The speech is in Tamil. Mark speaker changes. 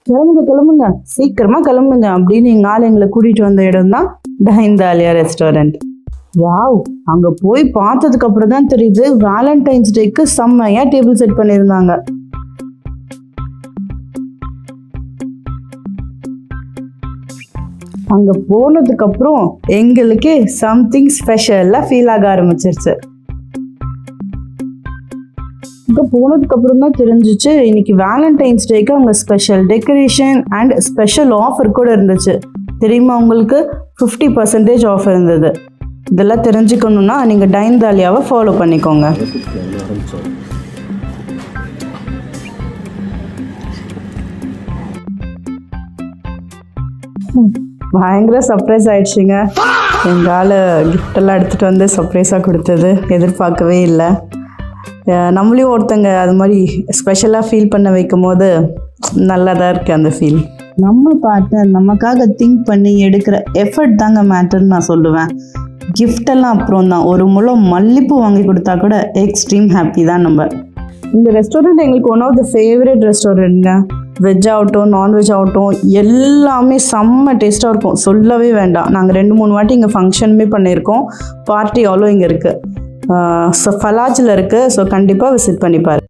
Speaker 1: கிளம்புங்க கிளம்புங்க, சீக்கிரமா கிளம்புங்க அப்படின்னு எங்க ஆள் எங்களை கூட்டிட்டு வந்த இடம் தான் டைன் தாலியா ரெஸ்டாரண்ட். வாவ், அங்க போய் பார்த்ததுக்கு அப்புறம் தான் தெரியுது வேலண்டைன்ஸ் டேக்கு செம்மையா டேபிள் செட் பண்ணியிருந்தாங்க. அங்க போனதுக்கு அப்புறம் எங்களுக்கே சம்திங் ஸ்பெஷலா ஃபீல் ஆக ஆரம்பிச்சிருச்சு. இங்க போனதுக்கு அப்புறம் தான் தெரிஞ்சிச்சு இன்னைக்கு வேலண்டைன்ஸ் டேக்கு அவங்க special decoration and special offer கூட இருந்துச்சு. தெரியுமா உங்களுக்கு, 50% ஆஃப் இருந்தது. இதெல்லாம் தெரிஞ்சுக்கணும்னா நீங்க டைன் தாலியாவை ஃபாலோ பண்ணிக்கோங்க. பயங்கர சர்ப்ரைஸ் ஆயிடுச்சுங்க. எங்கால கிஃப்ட் எல்லாம் எடுத்துகிட்டு வந்து சர்ப்ரைஸாக கொடுத்தது எதிர்பார்க்கவே இல்லை. நம்மளையும் ஒருத்தங்க அது மாதிரி ஸ்பெஷலாக ஃபீல் பண்ண வைக்கும் போது நல்லா தான் இருக்குது அந்த ஃபீல். நம்ம பார்ட்னர் நமக்காக திங்க் பண்ணி எடுக்கிற எஃபர்ட் தாங்க மேட்டர்னு நான் சொல்லுவேன். கிஃப்டெல்லாம் அப்புறம் தான், ஒரு முழம் மல்லிப்பூ வாங்கி கொடுத்தா கூட எக்ஸ்ட்ரீம் ஹாப்பி தான் நம்ம. இந்த ரெஸ்டாரண்ட் எங்களுக்கு ஒன் ஆஃப் த ஃபேவரட் ரெஸ்டாரண்ட்ங்க. வெஜ் ஆகட்டும் நான்வெஜ் ஆகட்டும் எல்லாமே செம்ம டேஸ்ட்டாக இருக்கும், சொல்லவே வேண்டாம். நாங்கள் 2-3 வாட்டி இங்கே ஃபங்க்ஷனுமே பண்ணியிருக்கோம், பார்ட்டி ஆலும் இங்கே இருக்குது. ஸோ ஃபலாஜில் இருக்குது. ஸோ கண்டிப்பாக விசிட் பண்ணிப்பார்.